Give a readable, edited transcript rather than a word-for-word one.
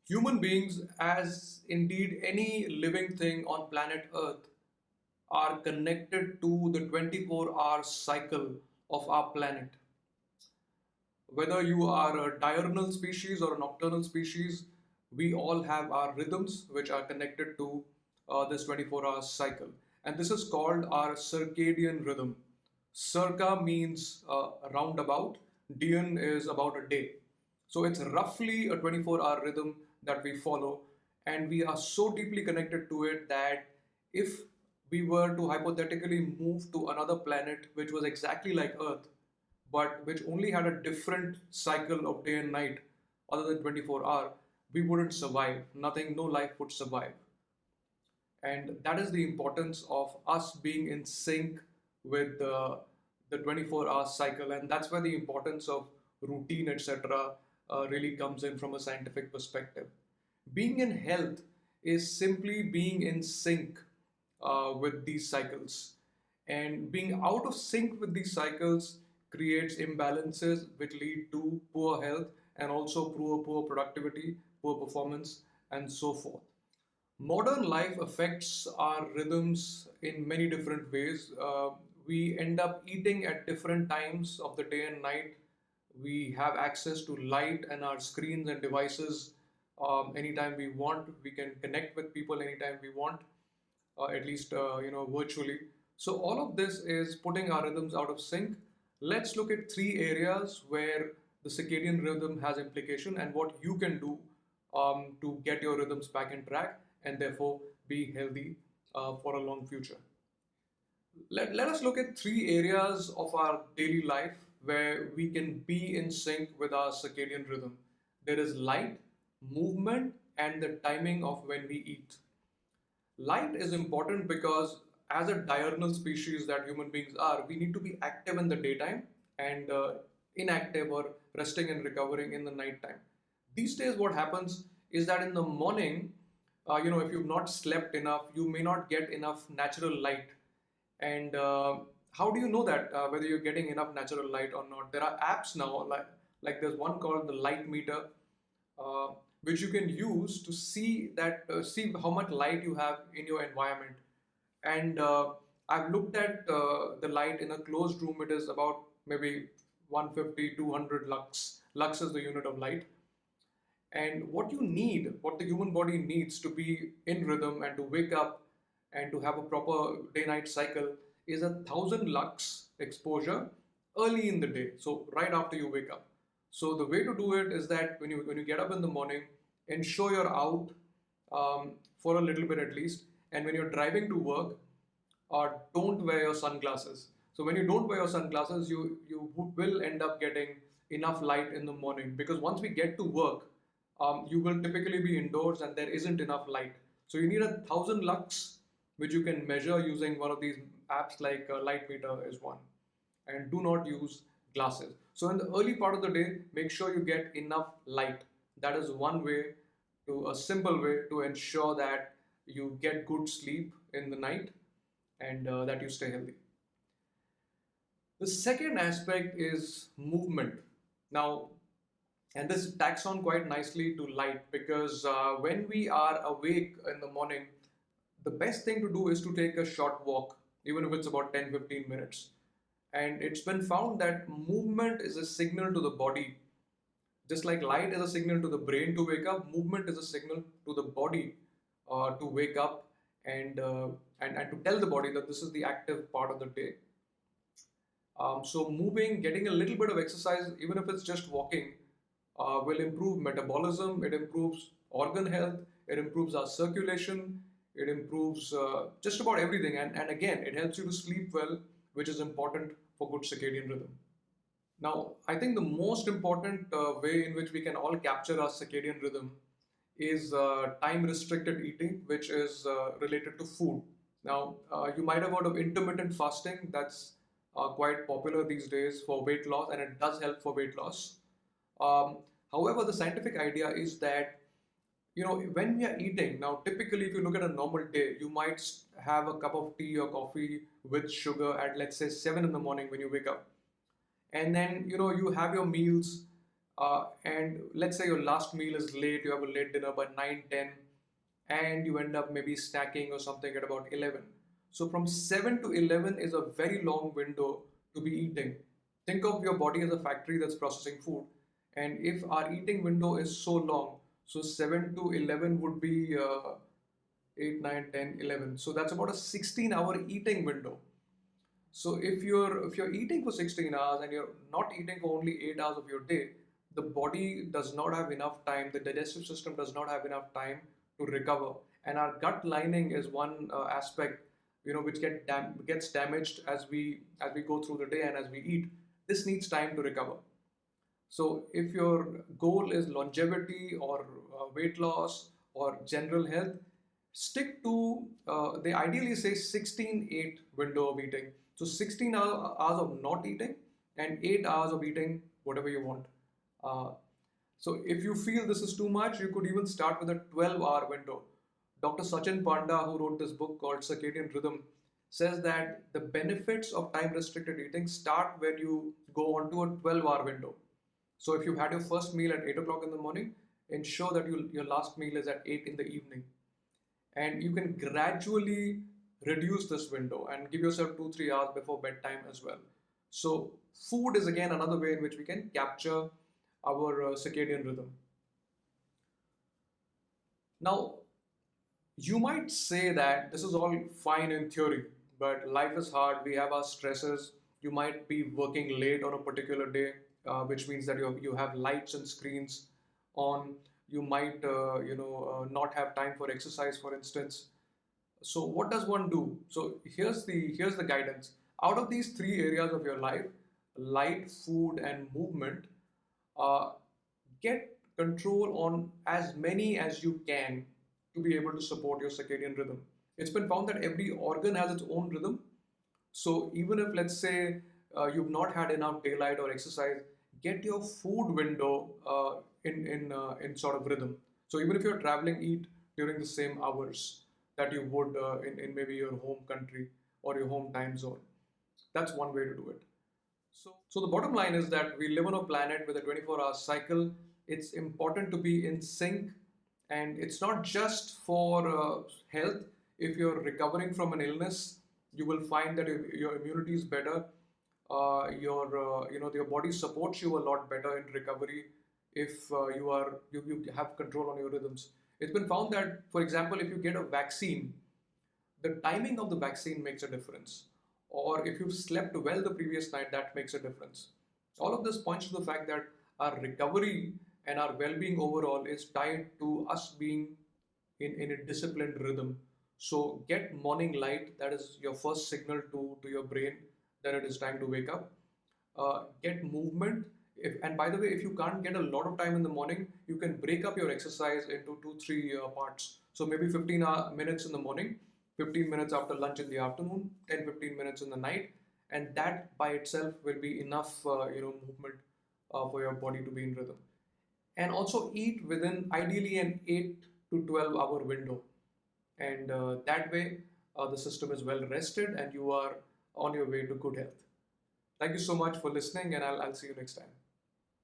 Human beings, as indeed any living thing on planet Earth, are connected to the 24-hour cycle of our planet. Whether you are a diurnal species or a nocturnal species, we all have our rhythms which are connected to this 24-hour cycle. And this is called our circadian rhythm. Circa means roundabout, dian is about a day. So it's roughly a 24-hour rhythm that we follow, and we are so deeply connected to it that if we were to hypothetically move to another planet which was exactly like Earth, but which only had a different cycle of day and night other than 24 hour, we wouldn't survive. Nothing, no life would survive. And that is the importance of us being in sync with the 24-hour cycle. And that's where the importance of routine, etc., really comes in from a scientific perspective. Being in health is simply being in sync with these cycles. And being out of sync with these cycles creates imbalances which lead to poor health and also poor productivity, poor performance, and so forth. Modern life affects our rhythms in many different ways. We end up eating at different times of the day and night. We have access to light and our screens and devices anytime we want. We can connect with people anytime we want, at least virtually. So all of this is putting our rhythms out of sync. Let's look at three areas where the circadian rhythm has implication and what you can do to get your rhythms back in track and therefore be healthy for a long future. Let us look at three areas of our daily life where we can be in sync with our circadian rhythm. There is light, movement, and the timing of when we eat. Light is important because as a diurnal species that human beings are, we need to be active in the daytime and inactive or resting and recovering in the nighttime. These days, what happens is that in the morning, if you've not slept enough, you may not get enough natural light. And how do you know that whether you're getting enough natural light or not? There are apps now, like there's one called the light meter, uh, which you can use to see how much light you have in your environment. And I've looked at the light in a closed room. It is about maybe 150, 200 lux. Lux is the unit of light. And what you need, what the human body needs to be in rhythm and to wake up and to have a proper day-night cycle is 1,000 lux exposure early in the day. So right after you wake up. So the way to do it is that when you get up in the morning, ensure you're out for a little bit at least. And when you're driving to work, don't wear your sunglasses. So when you don't wear your sunglasses, you will end up getting enough light in the morning, because once we get to work, you will typically be indoors and there isn't enough light. So you need 1,000 lux, which you can measure using one of these apps like Light Meter is one. And do not use glasses. So in the early part of the day, make sure you get enough light. That is one way, a simple way to ensure that you get good sleep in the night and that you stay healthy. The second aspect is movement. Now, and this tacks on quite nicely to light, because when we are awake in the morning, the best thing to do is to take a short walk, even if it's about 10-15 minutes. And it's been found that movement is a signal to the body. Just like light is a signal to the brain to wake up, movement is a signal to the body to wake up and to tell the body that this is the active part of the day. So moving, getting a little bit of exercise, even if it's just walking, will improve metabolism, it improves organ health, it improves our circulation, it improves just about everything. And again, it helps you to sleep well, which is important for good circadian rhythm. Now, I think the most important way in which we can all capture our circadian rhythm is time restricted eating, which is related to food. Now, you might have heard of intermittent fasting. That's quite popular these days for weight loss, and it does help for weight loss. Um, However, the scientific idea is that when we are eating, now typically if you look at a normal day, you might have a cup of tea or coffee with sugar at, let's say, 7 in the morning when you wake up, and then you have your meals And let's say your last meal is late, you have a late dinner by 9, 10, and you end up maybe snacking or something at about 11. So from 7 to 11 is a very long window to be eating. Think of your body as a factory that's processing food. And if our eating window is so long, so 7 to 11 would be 8, 9, 10, 11. So that's about a 16-hour eating window. So if you're eating for 16 hours and you're not eating for only 8 hours of your day, the body does not have enough time, the digestive system does not have enough time to recover. And our gut lining is one aspect, which gets damaged as we go through the day and as we eat. This needs time to recover. So if your goal is longevity or weight loss or general health, stick to, they ideally say 16-8 window of eating. So 16 hours of not eating and 8 hours of eating whatever you want. Uh, so if you feel this is too much, you could even start with a 12-hour window. Dr. Satchin Panda, who wrote this book called Circadian Rhythm, says that the benefits of time restricted eating start when you go onto a 12-hour window. So if you had your first meal at 8 o'clock in the morning, ensure that your last meal is at 8 in the evening. And you can gradually reduce this window and give yourself 2-3 hours before bedtime as well. So food is again another way in which we can capture our circadian rhythm. Now, you might say that this is all fine in theory, but life is hard. We have our stresses. You might be working late on a particular day, which means that you have lights and screens on. You might not have time for exercise, for instance. So what does one do? So here's the guidance. Out of these three areas of your life, light, food, and movement, uh, get control on as many as you can to be able to support your circadian rhythm. It's been found that every organ has its own rhythm. So even if, let's say, you've not had enough daylight or exercise, get your food window in sort of rhythm. So even if you're traveling, eat during the same hours that you would in maybe your home country or your home time zone. That's one way to do it. So the bottom line is that we live on a planet with a 24-hour cycle. It's important to be in sync, and it's not just for health. If you're recovering from an illness, you will find that your immunity is better. Your body supports you a lot better in recovery if you have control on your rhythms. It's been found that, for example, if you get a vaccine, the timing of the vaccine makes a difference. Or if you've slept well the previous night, that makes a difference. All of this points to the fact that our recovery and our well being overall is tied to us being in a disciplined rhythm. So get morning light, that is your first signal to your brain that it is time to wake up. Get movement. And by the way, if you can't get a lot of time in the morning, you can break up your exercise into 2, 3 parts. So maybe 15 minutes in the morning, 15 minutes after lunch in the afternoon, 10, 15 minutes in the night, and that by itself will be enough, movement for your body to be in rhythm. And also eat within ideally an 8 to 12 hour window, and that way the system is well rested and you are on your way to good health. Thank you so much for listening, and I'll see you next time.